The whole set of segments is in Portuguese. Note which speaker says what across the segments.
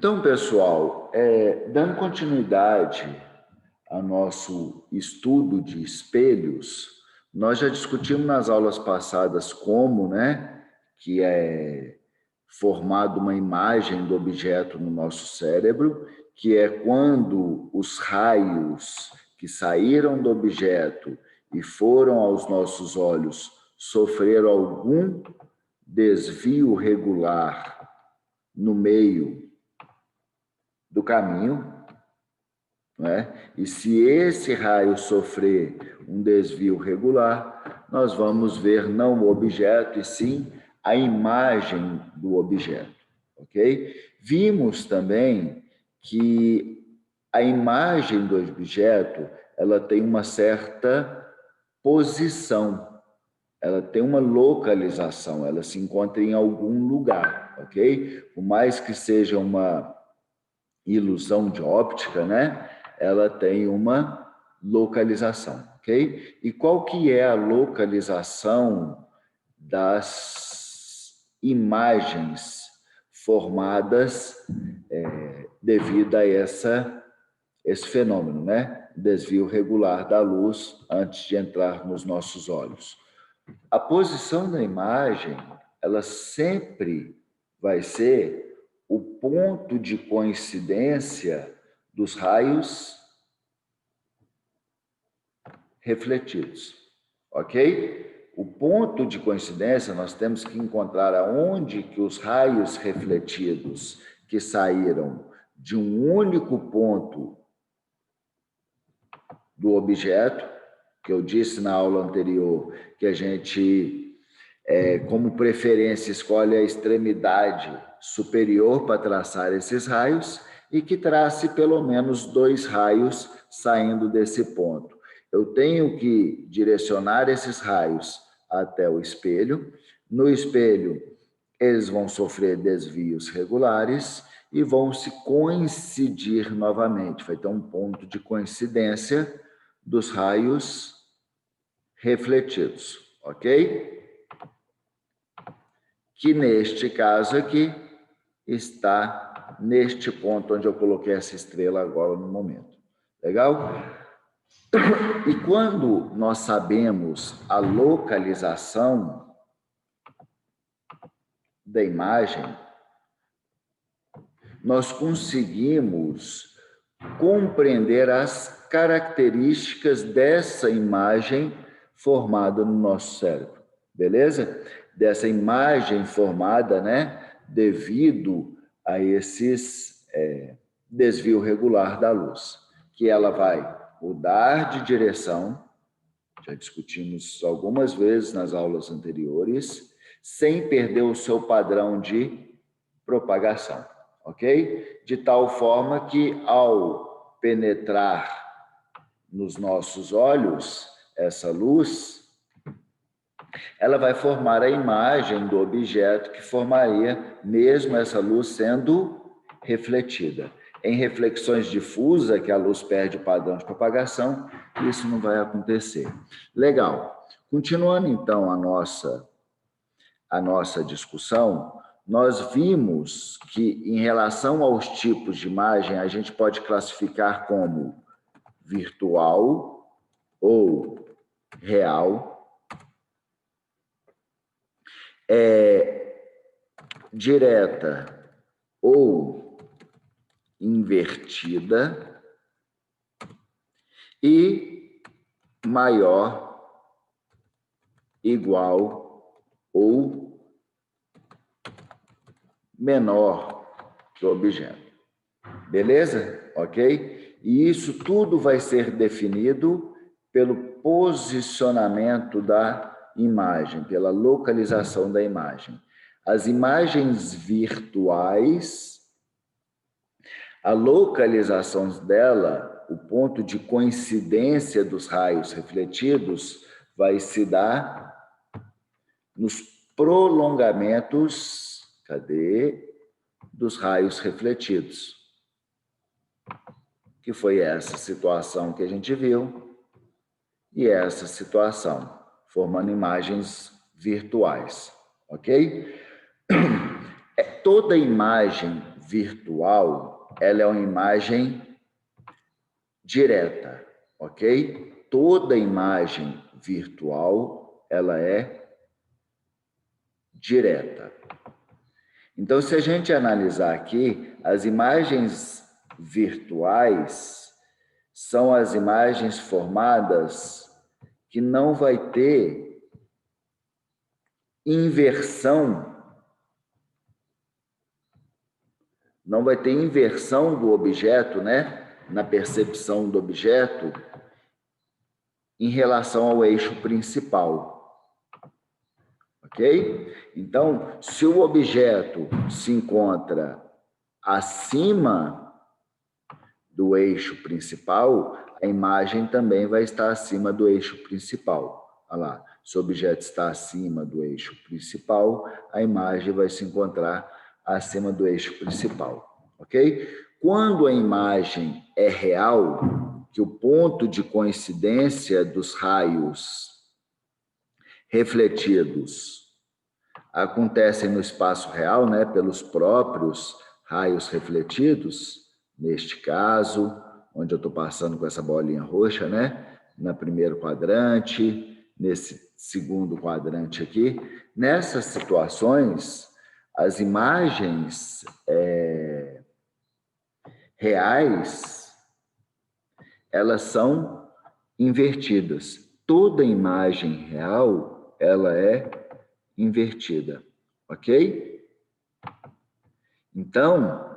Speaker 1: Então, pessoal, dando continuidade ao nosso estudo de espelhos, nós já discutimos nas aulas passadas como, que é formada uma imagem do objeto no nosso cérebro, que é quando os raios que saíram do objeto e foram aos nossos olhos sofreram algum desvio regular no meio do caminho, não é? E se esse raio sofrer um desvio regular, nós vamos ver não o objeto, e sim a imagem do objeto, ok? Vimos também que a imagem do objeto, ela tem uma certa posição, ela tem uma localização, ela se encontra em algum lugar, ok? Por mais que seja uma ilusão de óptica, ela tem uma localização, ok? E qual que é a localização das imagens formadas devido a esse fenômeno, desvio regular da luz antes de entrar nos nossos olhos? A posição da imagem, ela sempre vai ser o ponto de coincidência dos raios refletidos, ok? O ponto de coincidência, nós temos que encontrar aonde que os raios refletidos que saíram de um único ponto do objeto, que eu disse na aula anterior, que a gente, como preferência, escolhe a extremidade superior para traçar esses raios e que trace pelo menos 2 raios saindo desse ponto. Eu tenho que direcionar esses raios até o espelho. No espelho, eles vão sofrer desvios regulares e vão se coincidir novamente. Vai ter um ponto de coincidência dos raios refletidos, ok? Que neste caso aqui está neste ponto onde eu coloquei essa estrela agora no momento. Legal? E quando nós sabemos a localização da imagem, nós conseguimos compreender as características dessa imagem formada no nosso cérebro, beleza? Dessa imagem formada, devido a esses desvio regular da luz, que ela vai mudar de direção, já discutimos algumas vezes nas aulas anteriores, sem perder o seu padrão de propagação, ok? De tal forma que, ao penetrar nos nossos olhos essa luz, ela vai formar a imagem do objeto que formaria mesmo essa luz sendo refletida. Em reflexões difusas, que a luz perde o padrão de propagação, isso não vai acontecer. Legal. Continuando, então, a nossa discussão, nós vimos que, em relação aos tipos de imagem, a gente pode classificar como virtual ou real, direta ou invertida e maior, igual ou menor que o objeto. Beleza? Ok? E isso tudo vai ser definido pelo posicionamento da imagem, pela localização da imagem. As imagens virtuais, a localização dela, o ponto de coincidência dos raios refletidos, vai se dar nos prolongamentos, dos raios refletidos. Que foi essa situação que a gente viu e essa situação, formando imagens virtuais, ok? Toda imagem virtual, ela é uma imagem direta, ok? Toda imagem virtual, ela é direta. Então, se a gente analisar aqui, as imagens virtuais são as imagens formadas que não vai ter inversão, não vai ter inversão do objeto, né? Na percepção do objeto em relação ao eixo principal, ok? Então, se o objeto se encontra acima do eixo principal, a imagem também vai estar acima do eixo principal. Olha lá, se o objeto está acima do eixo principal, a imagem vai se encontrar acima do eixo principal, ok? Quando a imagem é real, que o ponto de coincidência dos raios refletidos acontecem no espaço real, né, pelos próprios raios refletidos, neste caso, onde eu estou passando com essa bolinha roxa, né, no primeiro quadrante, nesse segundo quadrante aqui, nessas situações, as imagens reais, elas são invertidas. Toda imagem real, ela é invertida, ok? Então,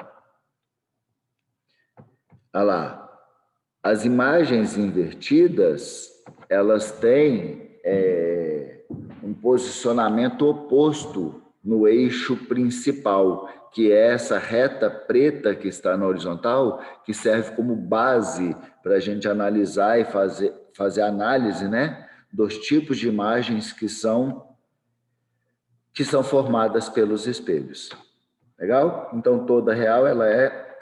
Speaker 1: olha lá, as imagens invertidas, elas têm um posicionamento oposto no eixo principal, que é essa reta preta que está na horizontal, que serve como base para a gente analisar e fazer análise, né, dos tipos de imagens que são formadas pelos espelhos. Legal? Então, toda real, ela é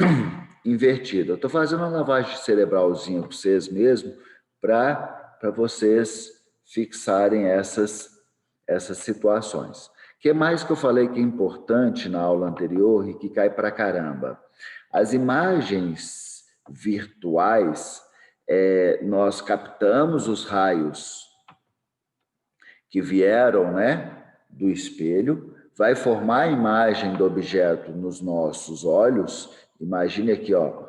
Speaker 1: invertida. Eu estou fazendo uma lavagem cerebralzinha para vocês mesmo, para vocês fixarem essas situações. O que mais que eu falei que é importante na aula anterior e que cai para caramba? As imagens virtuais, nós captamos os raios que vieram, né, do espelho, vai formar a imagem do objeto nos nossos olhos. Imagine aqui, ó,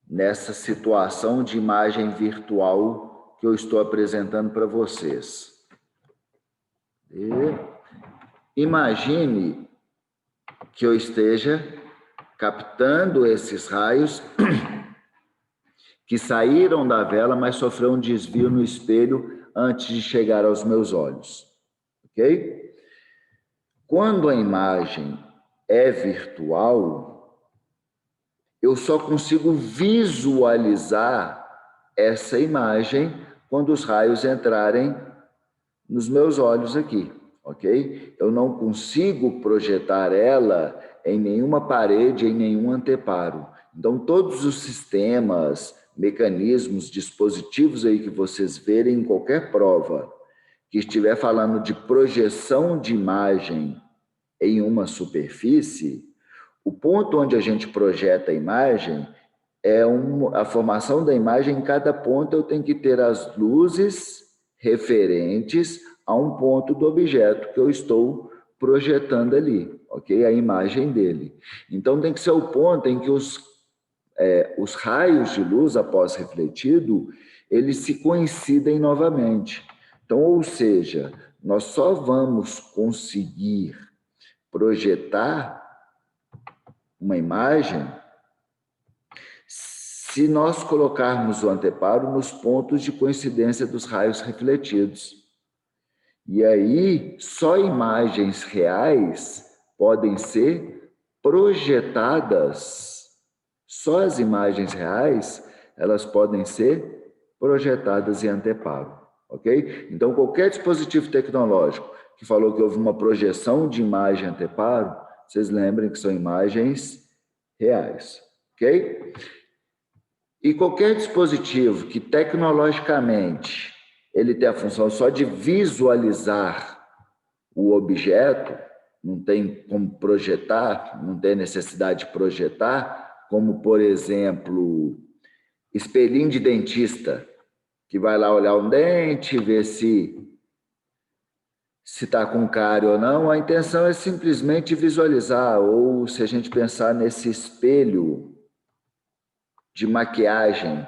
Speaker 1: nessa situação de imagem virtual que eu estou apresentando para vocês. Imagine que eu esteja captando esses raios que saíram da vela, mas sofreu um desvio no espelho antes de chegar aos meus olhos, ok? Quando a imagem é virtual, eu só consigo visualizar essa imagem quando os raios entrarem nos meus olhos aqui, ok? Eu não consigo projetar ela em nenhuma parede, em nenhum anteparo. Então, todos os sistemas, mecanismos, dispositivos aí que vocês verem em qualquer prova que estiver falando de projeção de imagem em uma superfície, o ponto onde a gente projeta a imagem é a formação da imagem. Em cada ponto eu tenho que ter as luzes referentes a um ponto do objeto que eu estou projetando ali, ok? A imagem dele. Então tem que ser o ponto em que os raios de luz, após refletido, eles se coincidem novamente. Então, ou seja, nós só vamos conseguir projetar uma imagem se nós colocarmos o anteparo nos pontos de coincidência dos raios refletidos. E aí, só imagens reais podem ser projetadas, só as imagens reais, elas podem ser projetadas em anteparo, ok? Então, qualquer dispositivo tecnológico que falou que houve uma projeção de imagem anteparo, vocês lembrem que são imagens reais, ok? E qualquer dispositivo que tecnologicamente ele tem a função só de visualizar o objeto, não tem como projetar, não tem necessidade de projetar, como, por exemplo, espelhinho de dentista, que vai lá olhar um dente, ver se está com cárie ou não. A intenção é simplesmente visualizar, ou se a gente pensar nesse espelho de maquiagem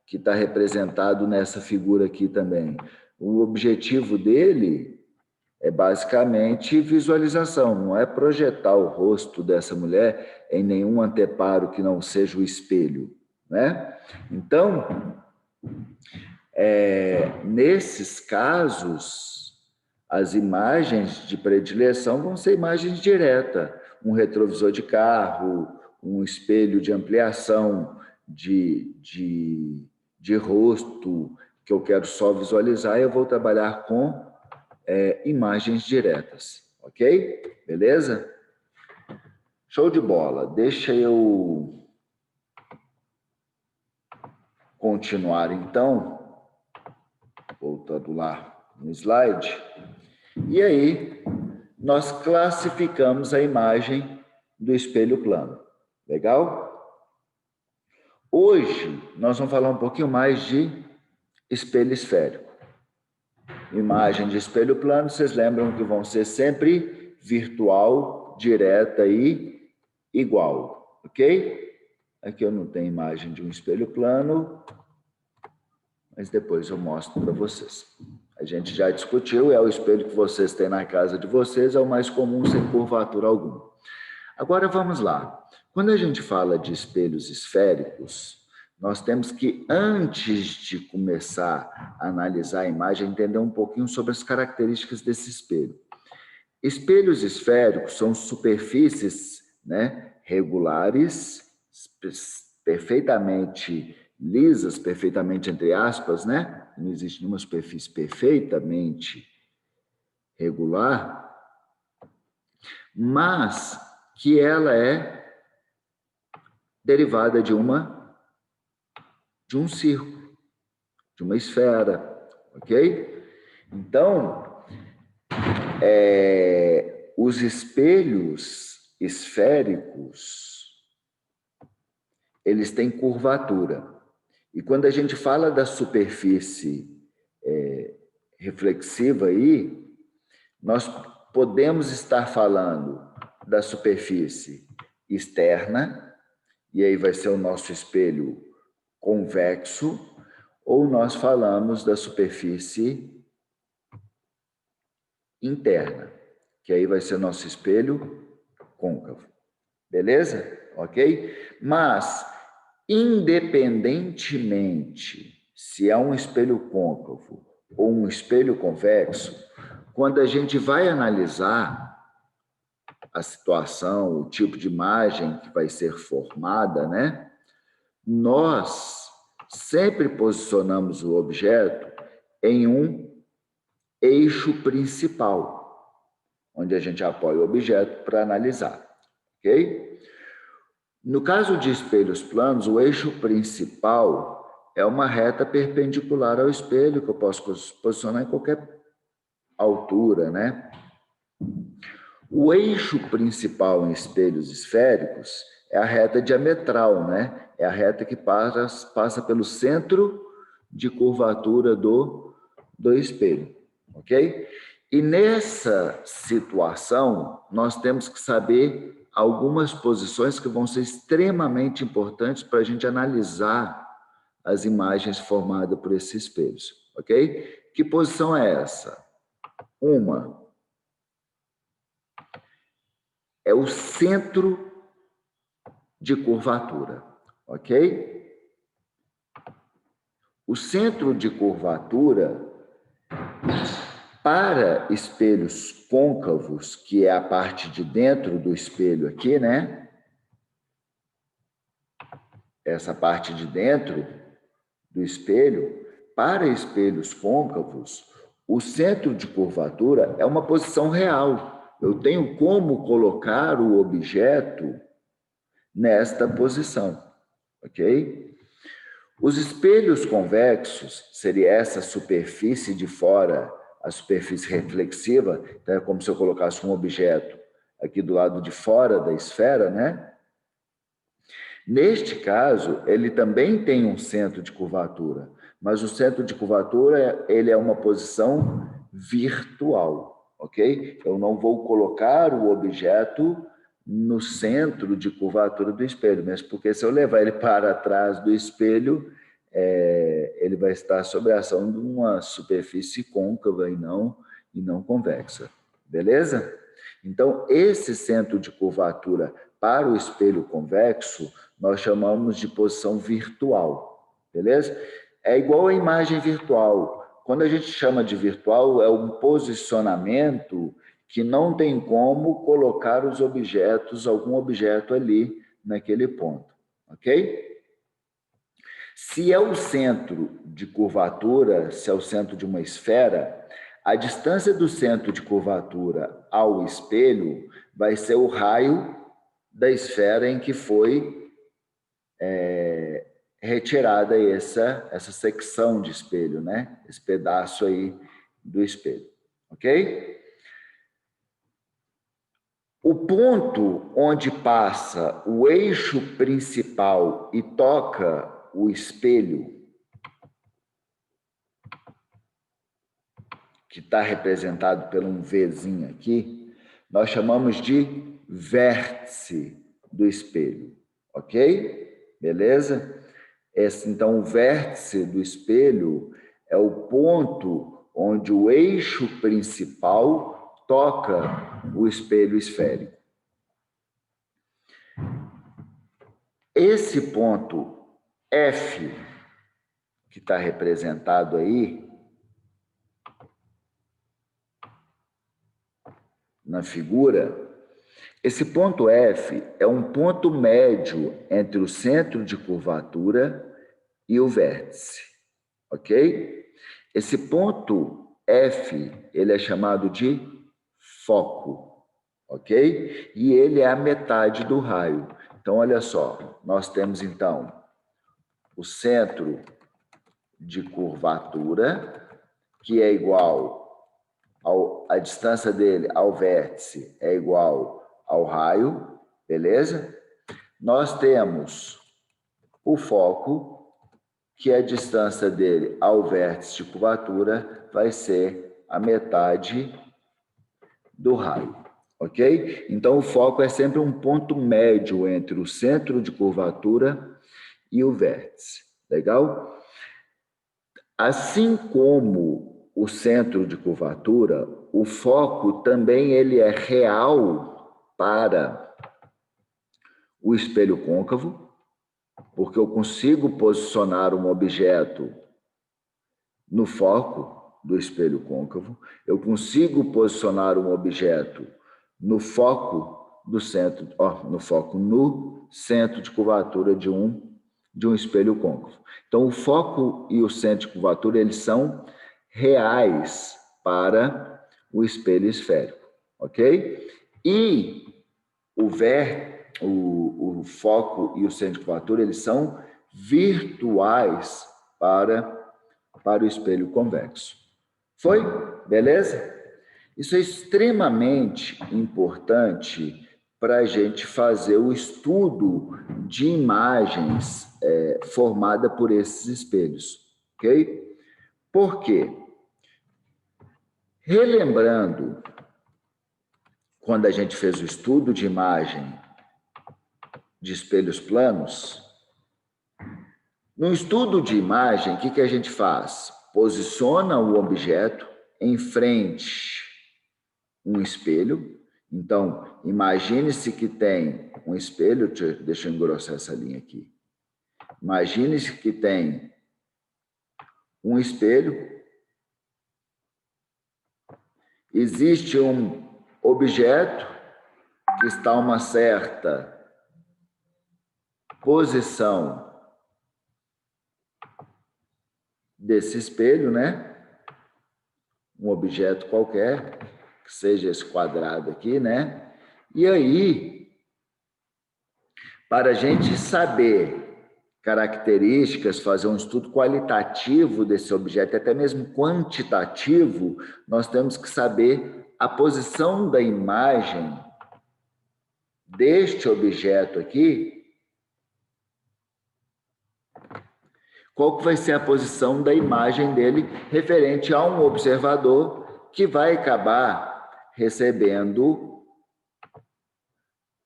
Speaker 1: que está representado nessa figura aqui também. O objetivo dele é basicamente visualização, não é projetar o rosto dessa mulher em nenhum anteparo que não seja o espelho, né? Então, nesses casos, as imagens de predileção vão ser imagens diretas, um retrovisor de carro, um espelho de ampliação de rosto, que eu quero só visualizar, eu vou trabalhar com imagens diretas, ok? Beleza? Show de bola. Deixa eu continuar, então, voltando lá no slide. E aí, nós classificamos a imagem do espelho plano. Legal? Hoje, nós vamos falar um pouquinho mais de espelho esférico. Imagem de espelho plano, vocês lembram que vão ser sempre virtual, direta e igual, ok? Aqui eu não tenho imagem de um espelho plano, mas depois eu mostro para vocês. A gente já discutiu, é o espelho que vocês têm na casa de vocês, é o mais comum, sem curvatura alguma. Agora vamos lá. Quando a gente fala de espelhos esféricos, nós temos que, antes de começar a analisar a imagem, entender um pouquinho sobre as características desse espelho. Espelhos esféricos são superfícies, né, regulares, perfeitamente lisas, perfeitamente entre aspas, né? Não existe nenhuma superfície perfeitamente regular, mas que ela é derivada de um círculo, de uma esfera, ok? Então, os espelhos esféricos, eles têm curvatura. E quando a gente fala da superfície reflexiva aí, nós podemos estar falando da superfície externa, e aí vai ser o nosso espelho convexo, ou nós falamos da superfície interna, que aí vai ser nosso espelho côncavo. Beleza? Ok? Mas, independentemente se é um espelho côncavo ou um espelho convexo, quando a gente vai analisar a situação, o tipo de imagem que vai ser formada, né? Nós sempre posicionamos o objeto em um eixo principal, onde a gente apoia o objeto para analisar, ok? No caso de espelhos planos, o eixo principal é uma reta perpendicular ao espelho, que eu posso posicionar em qualquer altura, né? O eixo principal em espelhos esféricos é a reta diametral, né? É a reta que passa pelo centro de curvatura do espelho, ok? E nessa situação, nós temos que saber algumas posições que vão ser extremamente importantes para a gente analisar as imagens formadas por esses espelhos, ok? Que posição é essa? Uma é o centro de curvatura, ok? O centro de curvatura, para espelhos côncavos, que é a parte de dentro do espelho aqui, né? Essa parte de dentro do espelho, para espelhos côncavos, o centro de curvatura é uma posição real. Eu tenho como colocar o objeto nesta posição, ok? Os espelhos convexos, seria essa superfície de fora, a superfície reflexiva, então é como se eu colocasse um objeto aqui do lado de fora da esfera, né? Neste caso, ele também tem um centro de curvatura, mas o centro de curvatura ele é uma posição virtual, ok? Eu não vou colocar o objeto no centro de curvatura do espelho, mesmo porque se eu levar ele para trás do espelho, ele vai estar sob a ação de uma superfície côncava e não convexa, beleza? Então, esse centro de curvatura para o espelho convexo, nós chamamos de posição virtual, beleza? É igual a imagem virtual. Quando a gente chama de virtual, é um posicionamento que não tem como colocar os objetos, algum objeto ali naquele ponto, ok? Se é o centro de curvatura, se é o centro de uma esfera, a distância do centro de curvatura ao espelho vai ser o raio da esfera em que foi retirada essa secção de espelho, né? Esse pedaço aí do espelho, ok? O ponto onde passa o eixo principal e toca o espelho, que está representado por um Vzinho aqui, nós chamamos de vértice do espelho, ok? Beleza? Então, o vértice do espelho é o ponto onde o eixo principal toca o espelho esférico. Esse ponto F, que está representado aí na figura, esse ponto F é um ponto médio entre o centro de curvatura e o vértice, ok? Esse ponto F, ele é chamado de foco, ok? E ele é a metade do raio. Então, olha só, nós temos, então, o centro de curvatura, que é igual a distância dele ao vértice é igual ao raio, beleza? Nós temos o foco, que a distância dele ao vértice de curvatura vai ser a metade do raio, ok? Então, o foco é sempre um ponto médio entre o centro de curvatura e o vértice, legal? Assim como o centro de curvatura, o foco também ele é real para o espelho côncavo, porque eu consigo posicionar um objeto no foco do espelho côncavo, eu consigo posicionar um objeto no foco do centro, no centro de curvatura de um espelho côncavo. Então, o foco e o centro de curvatura, eles são reais para o espelho esférico, ok? E o foco e o centro de curvatura, eles são virtuais para o espelho convexo. Foi? Beleza? Isso é extremamente importante para a gente fazer o estudo de imagens formada por esses espelhos, ok? Por quê? Relembrando, quando a gente fez o estudo de imagem de espelhos planos, no estudo de imagem, o que a gente faz? Posiciona o objeto em frente a um espelho. Então, imagine-se que tem um espelho, deixa eu engrossar essa linha aqui. Imagine-se que tem um espelho, existe um objeto que está a uma certa posição desse espelho, né? Um objeto qualquer, que seja esse quadrado aqui, né? E aí, para a gente saber características, fazer um estudo qualitativo desse objeto, até mesmo quantitativo, nós temos que saber a posição da imagem deste objeto aqui. Qual que vai ser a posição da imagem dele referente a um observador que vai acabar recebendo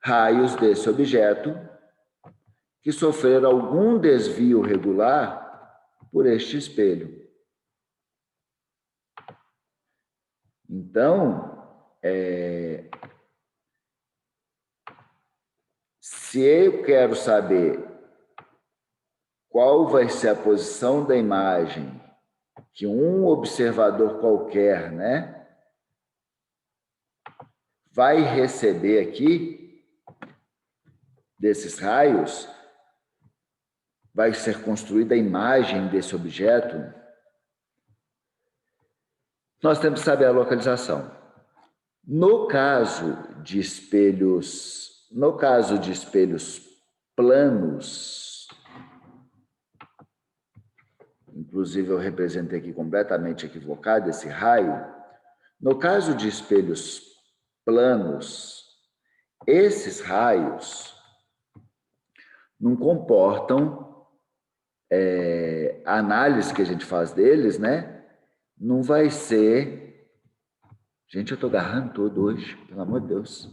Speaker 1: raios desse objeto que sofreram algum desvio regular por este espelho. Então, se eu quero saber qual vai ser a posição da imagem que um observador qualquer, né, vai receber aqui desses raios, vai ser construída a imagem desse objeto, nós temos que saber a localização. No caso de espelhos planos, inclusive eu representei aqui completamente equivocado esse raio. No caso de espelhos planos, esses raios não comportam, a análise que a gente faz deles, né? Não vai ser... Gente, eu estou agarrando tudo hoje, pelo amor de Deus.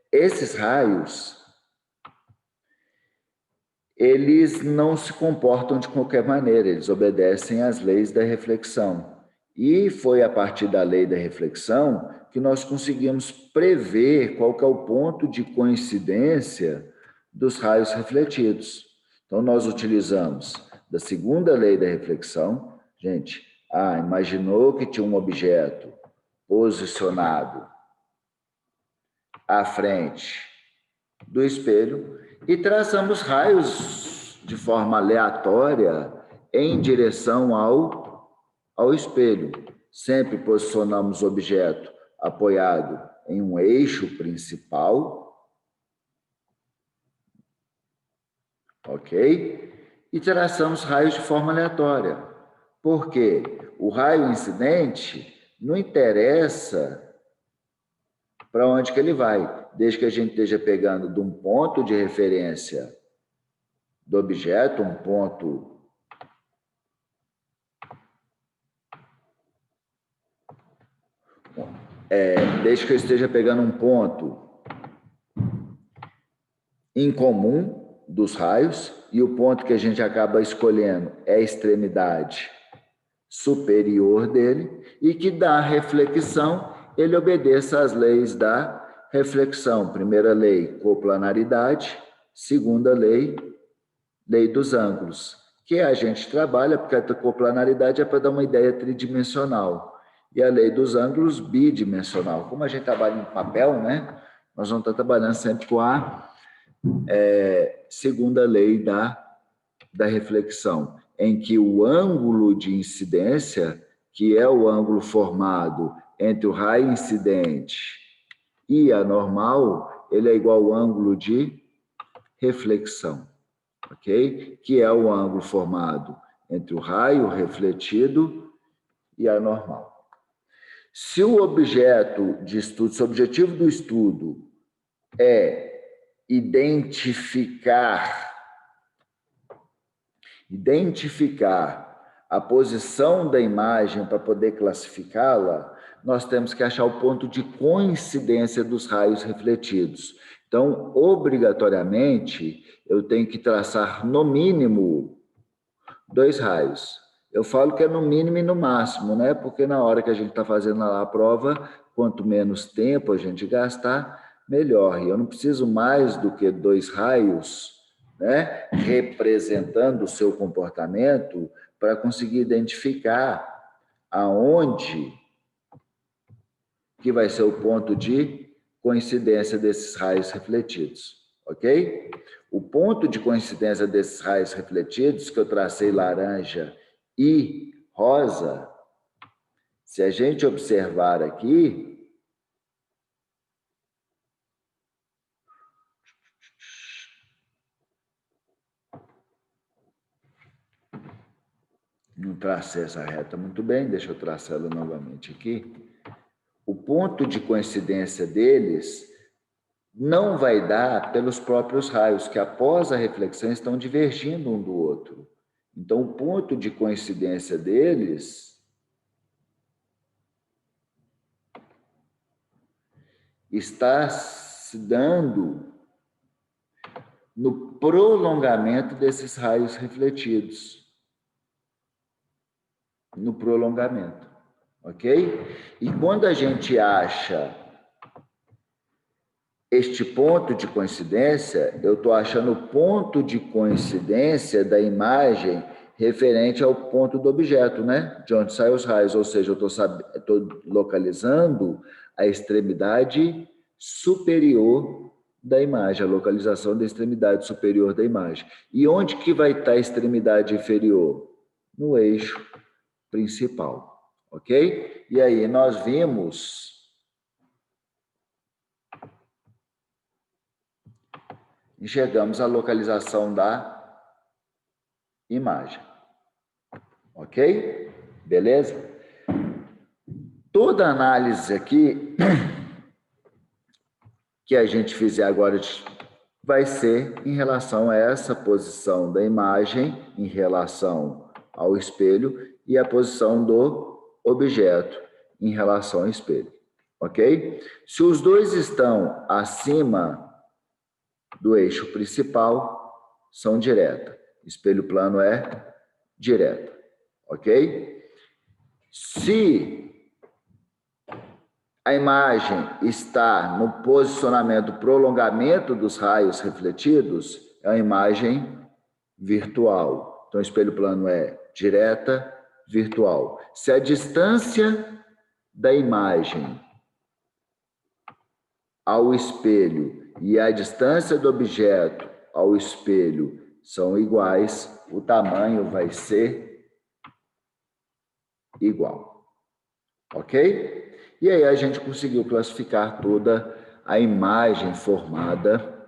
Speaker 1: Esses raios, eles não se comportam de qualquer maneira, eles obedecem às leis da reflexão. E foi a partir da lei da reflexão que nós conseguimos prever qual que é o ponto de coincidência dos raios refletidos. Então, nós utilizamos da segunda lei da reflexão. Gente, imaginou que tinha um objeto posicionado à frente do espelho e traçamos raios de forma aleatória em direção ao espelho. Sempre posicionamos o objeto apoiado em um eixo principal, ok? E traçamos raios de forma aleatória. Por quê? O raio incidente não interessa para onde que ele vai, desde que a gente esteja pegando de um ponto de referência do objeto, um ponto desde que eu esteja pegando um ponto em comum dos raios, e o ponto que a gente acaba escolhendo é a extremidade superior dele, e que da reflexão ele obedeça às leis da reflexão. Primeira lei, coplanaridade. Segunda lei, lei dos ângulos, que a gente trabalha, porque a coplanaridade é para dar uma ideia tridimensional, e a lei dos ângulos bidimensional. Como a gente trabalha em papel, né, nós vamos estar trabalhando sempre com a segunda lei da reflexão, em que o ângulo de incidência, que é o ângulo formado entre o raio incidente e a normal, ele é igual ao ângulo de reflexão, ok? Que é o ângulo formado entre o raio refletido e a normal. Se o objeto de estudo, se o objetivo do estudo é identificar a posição da imagem para poder classificá-la, nós temos que achar o ponto de coincidência dos raios refletidos. Então, obrigatoriamente, eu tenho que traçar no mínimo 2 raios. Eu falo que é no mínimo e no máximo, né? Porque na hora que a gente está fazendo a prova, quanto menos tempo a gente gastar, melhor. E eu não preciso mais do que 2 raios, né, representando o seu comportamento para conseguir identificar aonde que vai ser o ponto de coincidência desses raios refletidos, ok? O ponto de coincidência desses raios refletidos, que eu tracei laranja e rosa, se a gente observar aqui, Não tracei essa reta muito bem, deixa eu traçar ela novamente aqui. O ponto de coincidência deles não vai dar pelos próprios raios, que após a reflexão estão divergindo um do outro. Então, o ponto de coincidência deles está se dando no prolongamento desses raios refletidos. No prolongamento, ok? E quando a gente acha este ponto de coincidência, eu estou achando o ponto de coincidência da imagem referente ao ponto do objeto, né? De onde saem os raios, ou seja, eu estou localizando a extremidade superior da imagem, a localização da extremidade superior da imagem. E onde que vai estar a extremidade inferior? No eixo principal, ok? E aí nós vimos... enxergamos a localização da imagem. Ok? Beleza? Toda análise aqui que a gente fizer agora vai ser em relação a essa posição da imagem em relação ao espelho e a posição do objeto em relação ao espelho. Ok? Se os dois estão acima do eixo principal, são direta. Espelho plano é direta, ok? Se a imagem está no posicionamento, prolongamento dos raios refletidos, é uma imagem virtual. Então, espelho plano é direta, virtual. Se a distância da imagem ao espelho e a distância do objeto ao espelho são iguais, o tamanho vai ser igual. Ok? E aí a gente conseguiu classificar toda a imagem formada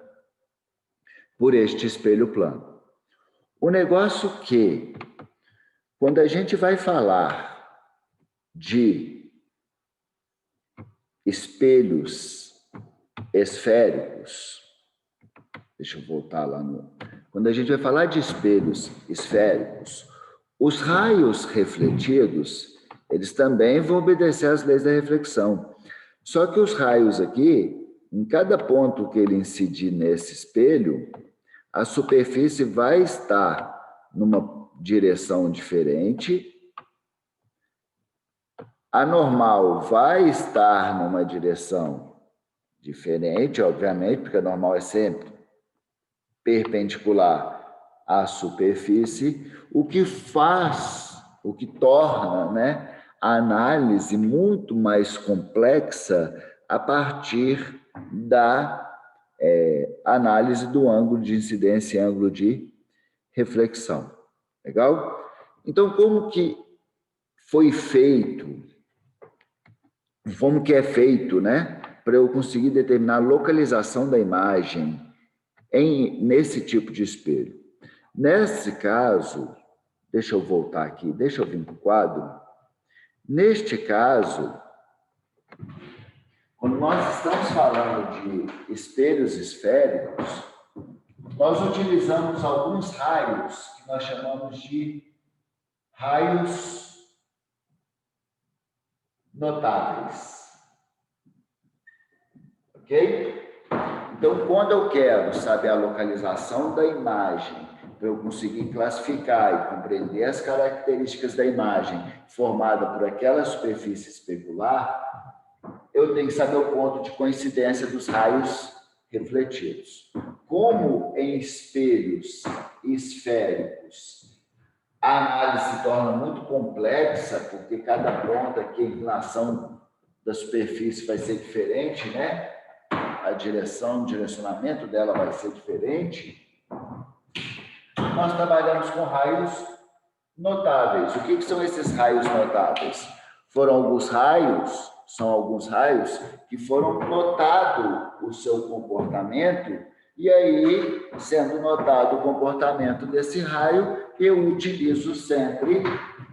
Speaker 1: por este espelho plano. O negócio que, quando a gente vai falar de espelhos esféricos, deixa eu voltar lá no... Quando a gente vai falar de espelhos esféricos, os raios refletidos, eles também vão obedecer às leis da reflexão. Só que os raios aqui, em cada ponto que ele incidir nesse espelho, a superfície vai estar numa direção diferente, a normal vai estar numa direção diferente, obviamente, porque a normal é sempre perpendicular à superfície, o que torna, né, a análise muito mais complexa a partir da análise do ângulo de incidência e ângulo de reflexão. Legal? Então, como que foi feito, como que é feito, né, para eu conseguir determinar a localização da imagem nesse tipo de espelho? Nesse caso, deixa eu voltar aqui, deixa eu vir para o quadro. Neste caso, quando nós estamos falando de espelhos esféricos, nós utilizamos alguns raios que nós chamamos de raios notáveis. Ok? Então, quando eu quero saber a localização da imagem, para eu conseguir classificar e compreender as características da imagem formada por aquela superfície especular, eu tenho que saber o ponto de coincidência dos raios refletidos. Como em espelhos esféricos, a análise se torna muito complexa, porque cada ponto aqui, a inclinação da superfície vai ser diferente, né? A direção, o direcionamento dela vai ser diferente. Nós trabalhamos com raios notáveis. O que são esses raios notáveis? São alguns raios que foram notado o seu comportamento E aí, sendo notado o comportamento desse raio, eu utilizo sempre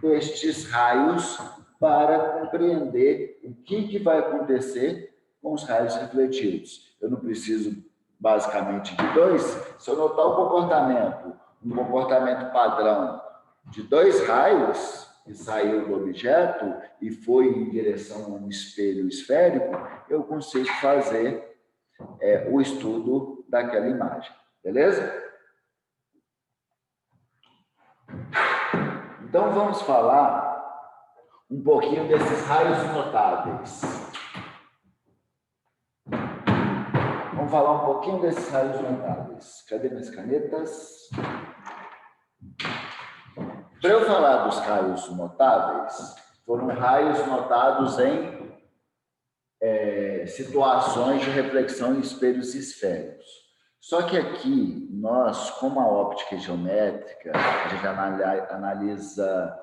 Speaker 1: estes raios para compreender o que vai acontecer com os raios refletidos. Eu não preciso, basicamente, de dois. Se eu notar um comportamento padrão de dois raios que saiu do objeto e foi em direção a um espelho esférico, eu consigo fazer o estudo daquela imagem. Beleza? Então, vamos falar um pouquinho desses raios notáveis. Vamos falar um pouquinho desses raios notáveis. Cadê minhas canetas? Para eu falar dos raios notáveis, foram raios notados em situações de reflexão em espelhos esféricos. Só que aqui, nós, como a óptica geométrica, a gente analisa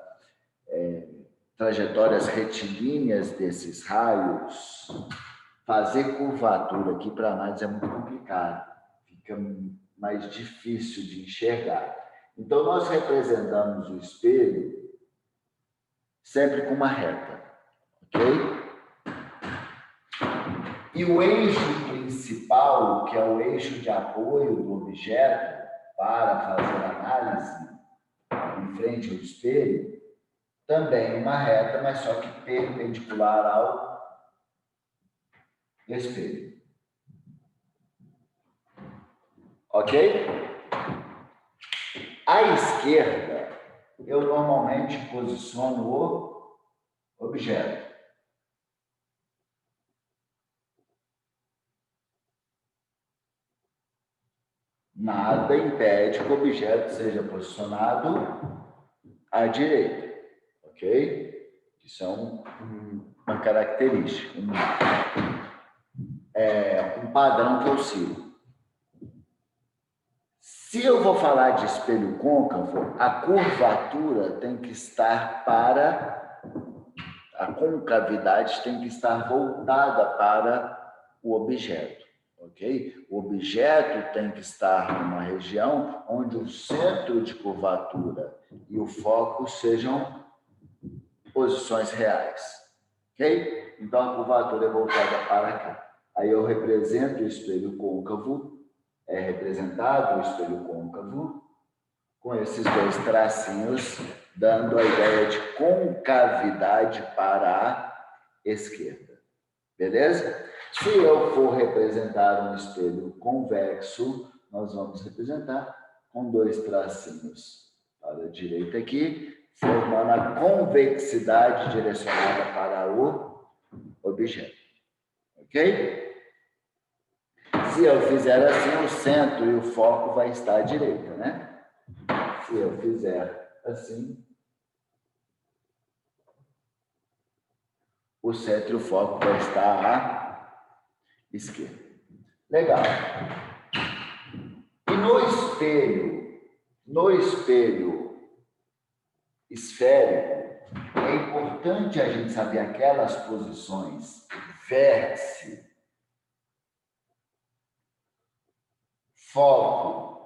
Speaker 1: trajetórias retilíneas desses raios, fazer curvatura aqui para análise é muito complicado, fica mais difícil de enxergar. Então, nós representamos o espelho sempre com uma reta, ok? E o eixo principal, que é o eixo de apoio do objeto para fazer análise em frente ao espelho, também uma reta, mas só que perpendicular ao espelho. Ok? À esquerda, eu normalmente posiciono o objeto. Nada impede que o objeto seja posicionado à direita, ok? Isso é uma característica, um padrão que eu sigo. Se eu vou falar de espelho côncavo, a curvatura tem que estar a concavidade tem que estar voltada para o objeto, ok? O objeto tem que estar numa região onde o centro de curvatura e o foco sejam posições reais, ok? Então, a curvatura é voltada para cá. Aí eu represento o espelho côncavo, é representado o espelho côncavo com esses dois tracinhos, dando a ideia de concavidade para a esquerda. Beleza? Se eu for representar um espelho convexo, nós vamos representar com dois tracinhos para a direita aqui, formando a convexidade direcionada para o objeto. Ok? Se eu fizer assim, o centro e o foco vai estar à direita, né? Se eu fizer assim, o centro e o foco vai estar à esquerda. Legal. E no espelho esférico, é importante a gente saber aquelas posições vértice, foco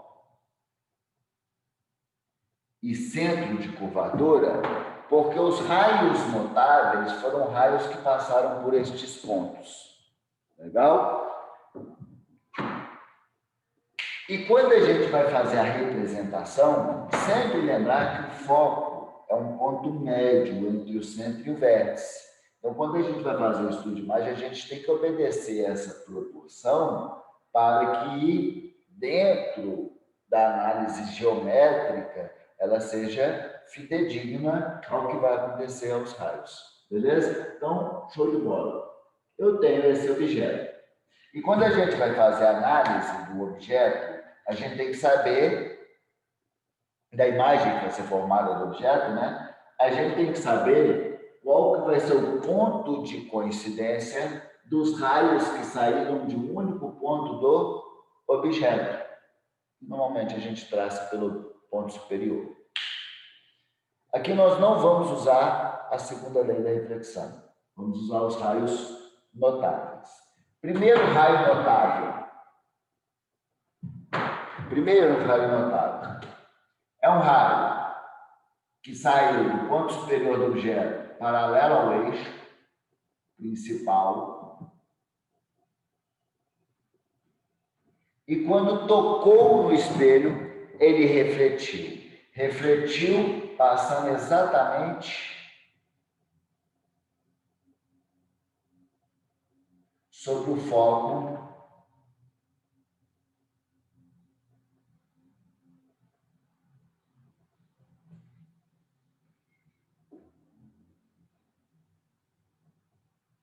Speaker 1: e centro de curvatura, porque os raios notáveis foram raios que passaram por estes pontos. Legal? E quando a gente vai fazer a representação, sempre lembrar que o foco é um ponto médio entre o centro e o vértice. Então, quando a gente vai fazer o estudo de imagem, a gente tem que obedecer essa proporção para que, dentro da análise geométrica, ela seja fidedigna ao que vai acontecer aos raios. Beleza? Então, show de bola. Eu tenho esse objeto. E quando a gente vai fazer a análise do objeto, a gente tem que saber da imagem que vai ser formada do objeto, né? A gente tem que saber qual que vai ser o ponto de coincidência dos raios que saíram de um único ponto do objeto. Normalmente a gente traça pelo ponto superior. Aqui nós não vamos usar a segunda lei da reflexão. Vamos usar os raios notáveis. Primeiro raio notável. Primeiro raio notado. É um raio que saiu do ponto superior do objeto paralelo ao eixo principal. E quando tocou no espelho, ele refletiu. Refletiu, passando exatamente sobre o foco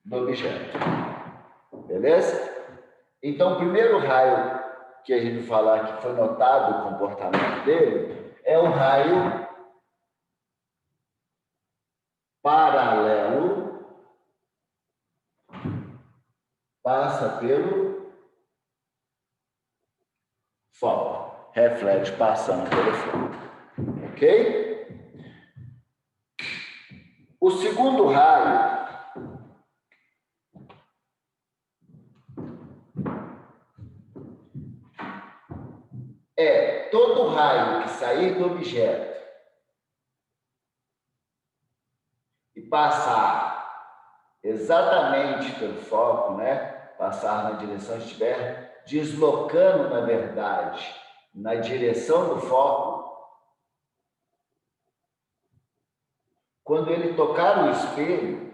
Speaker 1: do objeto. Beleza? Então, o primeiro raio que a gente falar que foi notado o comportamento dele é o raio paralelo, passa pelo foco, reflete passando pelo foco. Ok? O segundo raio é todo raio que sair do objeto e passar exatamente pelo foco, né? Passar na direção, estiver deslocando, na verdade, na direção do foco, quando ele tocar o espelho,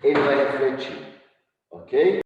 Speaker 1: ele vai refletir, ok?